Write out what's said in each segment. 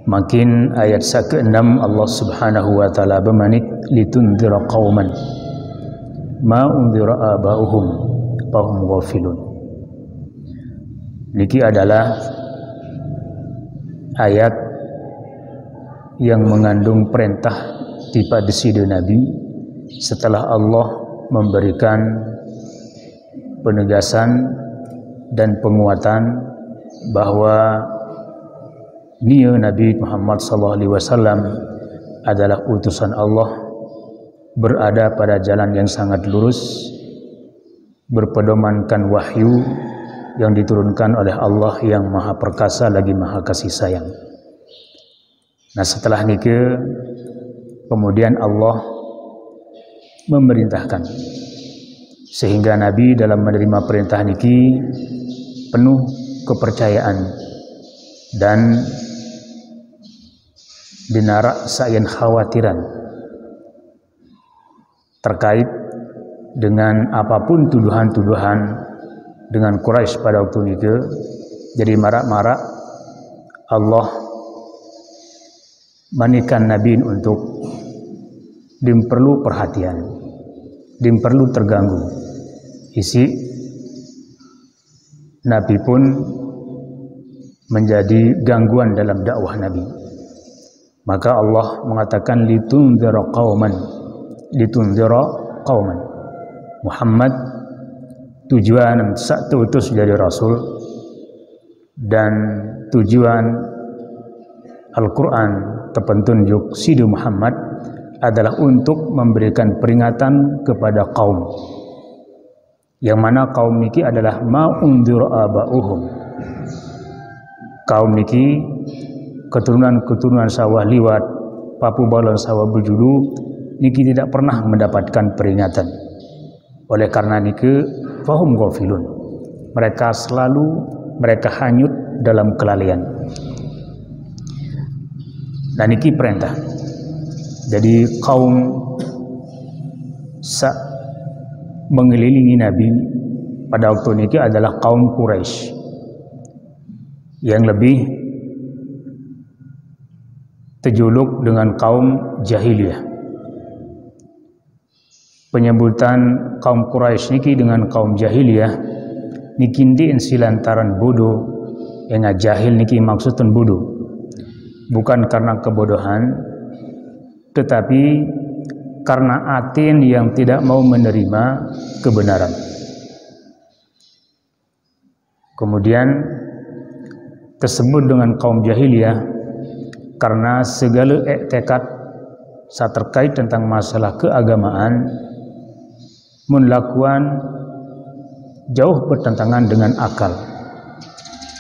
Makin ayat ke-6 Allah Subhanahu wa taala bermanik litundhira qauman ma undhira aba'uhum fahum ghafilun. Niki adalah ayat yang mengandung perintah tipa deside Nabi setelah Allah memberikan penegasan dan penguatan bahwa dia Nabi Muhammad SAW adalah utusan Allah, berada pada jalan yang sangat lurus, berpedomankan wahyu yang diturunkan oleh Allah yang maha perkasa lagi maha kasih sayang. Nah, setelah nikah kemudian Allah memerintahkan sehingga Nabi dalam menerima perintah niki penuh kepercayaan dan dinarak sayan khawatiran terkait dengan apapun tuduhan-tuduhan dengan Quraisy pada waktu itu. Jadi marak-marak Allah manikan Nabi untuk dimperlu perhatian, dimperlu terganggu. Isi Nabi pun menjadi gangguan dalam dakwah Nabi. Maka Allah mengatakan litundhira qauman, litundhira qauman. Muhammad tujuan satu utus dari Rasul dan tujuan Al-Quran terpetunjuk Sidi Muhammad adalah untuk memberikan peringatan kepada kaum yang mana kaum niki adalah ma'undir aba'uhum. Kaum niki keturunan-keturunan sawah liwat, papu balon sawah berjulu niki tidak pernah mendapatkan peringatan. Oleh karena niki fahum ghafilun, mereka hanyut dalam kelalaian. Dan niki perintah. Jadi kaum mengelilingi Nabi pada waktu niki adalah kaum Quraisy yang lebih terjuluk dengan kaum jahiliyah. Penyebutan kaum Quraisy niki dengan kaum jahiliyah niki ndien silantaran bodoh, yang jahil niki maksudun bodoh bukan karena kebodohan tetapi karena atin yang tidak mau menerima kebenaran. Kemudian tersebut dengan kaum jahiliyah karena segala tekad saat terkait tentang masalah keagamaan melakukan jauh bertentangan dengan akal,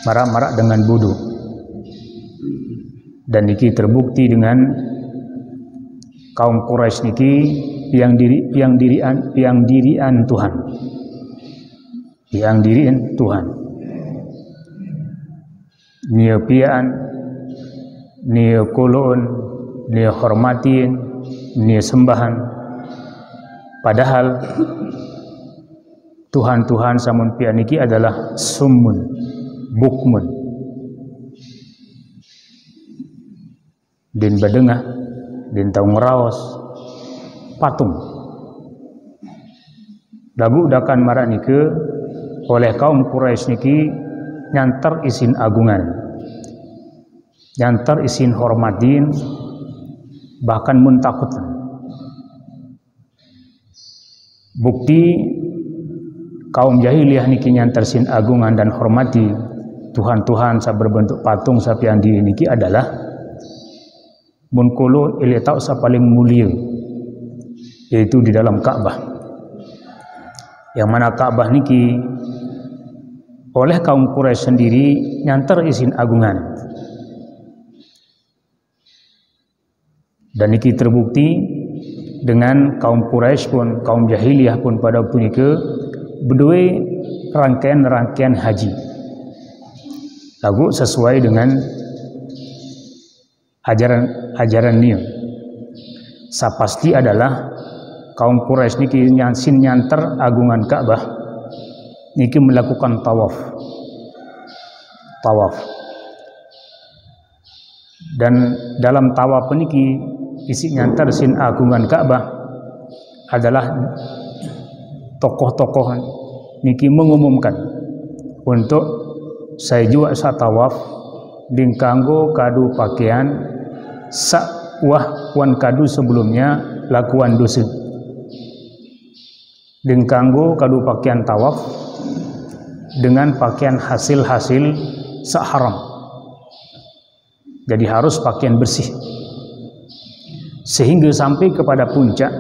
marak-marak dengan bodoh. Dan niki terbukti dengan kaum Quraisy niki yang dirian Tuhan, yang dirian Tuhan, nyepian, nia kulun, nia hormatin, nia sembahan. Padahal Tuhan-Tuhan samun pian niki adalah summun, bukmun, din badengah, din tau ngeraos, patung. Lagu dakan marak niki oleh kaum Quraisy niki nyantar isin agungan, nyantar isin hormatin, bahkan muntakut. Bukti kaum jahiliyah niki nyantar sin agungan dan hormati Tuhan-Tuhan sa berbentuk patung sapi yang di niki adalah munkulu iletau sa paling mulia, yaitu di dalam Ka'bah. Yang mana Ka'bah niki oleh kaum Quraisy sendiri nyantar isin agungan. Dan niki terbukti dengan kaum Quraisy pun, kaum jahiliyah pun pada waktu niki berdua rangkaian haji. Lagu sesuai dengan ajaran niat. Sapasti adalah kaum Quraisy niki nyantar agungan Ka'bah niki melakukan tawaf. Dan dalam tawaf niki isi nyantar sin agungan Ka'bah adalah tokoh-tokoh niki mengumumkan untuk saya juga saat tawaf ding kanggo kadu pakaian sakwah wan kadu sebelumnya lakuan dosa ding kanggo kadu pakaian tawaf dengan pakaian hasil-hasil haram. Jadi harus pakaian bersih. Sehingga sampai kepada puncak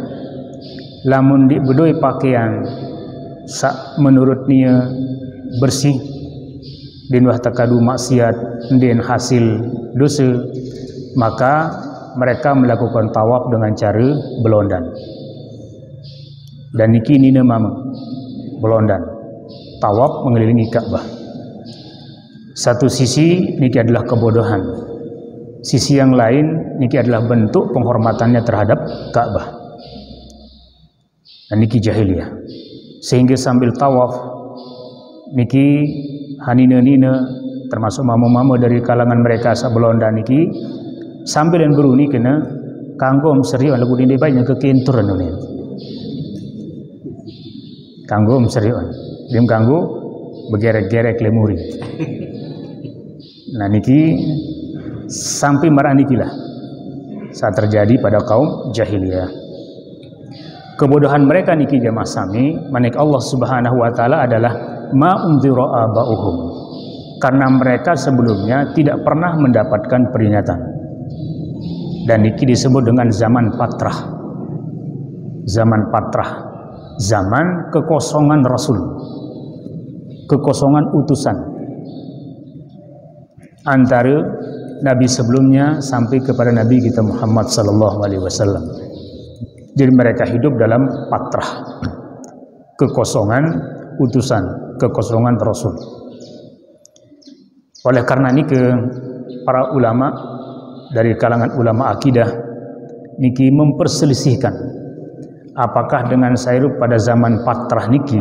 lamun di bedoi pakaian menurut nia bersih din wah takadu maksiat din hasil dosa, maka mereka melakukan tawaf dengan cara belondan. Dan niki nina mama belondan tawaf mengelilingi Ka'bah. Satu sisi niki adalah kebodohan, sisi yang lain niki adalah bentuk penghormatannya terhadap Ka'bah. Dan niki jahiliyah. Sehingga sambil tawaf niki hanina-nina termasuk mama-mama dari kalangan mereka sabelonda niki sambil dan beruni kena kanggo serius lagu dini baiknya ke kentur nih. Kanggo serius. Dim kanggo begerek-gerek lemuri. Nah niki sampai marah niki lah saat terjadi pada kaum jahiliyah. Kebodohan mereka niki jamaah sami manik Allah Subhanahu wa taala adalah ma unzira aba'uhum, karena mereka sebelumnya tidak pernah mendapatkan peringatan. Dan niki disebut dengan zaman patrah. Zaman patrah, zaman kekosongan Rasul, kekosongan utusan antara nabi sebelumnya sampai kepada nabi kita Muhammad sallallahu alaihi wasallam. Jadi mereka hidup dalam patrah, kekosongan utusan, kekosongan Rasul. Oleh karena ini para ulama dari kalangan ulama akidah niki memperselisihkan apakah dengan sayrup pada zaman patrah niki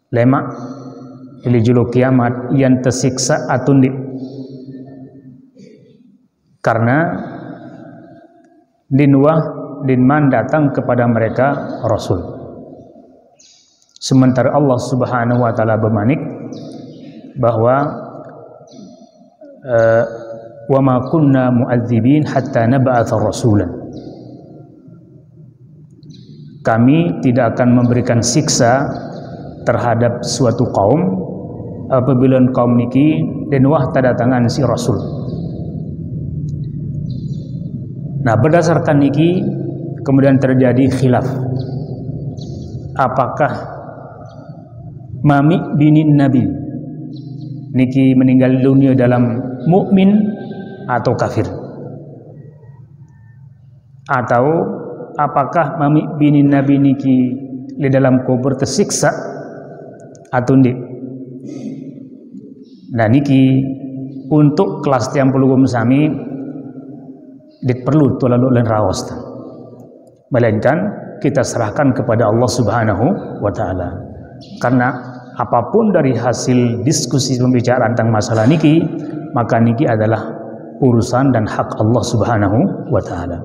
lemak ilijulu kiamat yang tersiksa atau tidak. Karena dinman datang kepada mereka Rasul, sementara Allah Subhanahu wa taala bermanik bahwa wa ma kunna mu'adzibin hatta nab'atha rasulan, kami tidak akan memberikan siksa terhadap suatu kaum apabila kaum niki dan wah tadatangan si Rasul. Nah berdasarkan niki kemudian terjadi khilaf, apakah mami binin nabi niki meninggal dunia dalam mukmin atau kafir, atau apakah mami binin nabi niki di dalam kubur tersiksa atau tidak. Nah niki untuk kelas tiang pelugum sami perlu tulalu dan rawas, melainkan kita serahkan kepada Allah Subhanahu wa taala. Karena apapun dari hasil diskusi pembicaraan tentang masalah niki, maka niki adalah urusan dan hak Allah Subhanahu wa taala.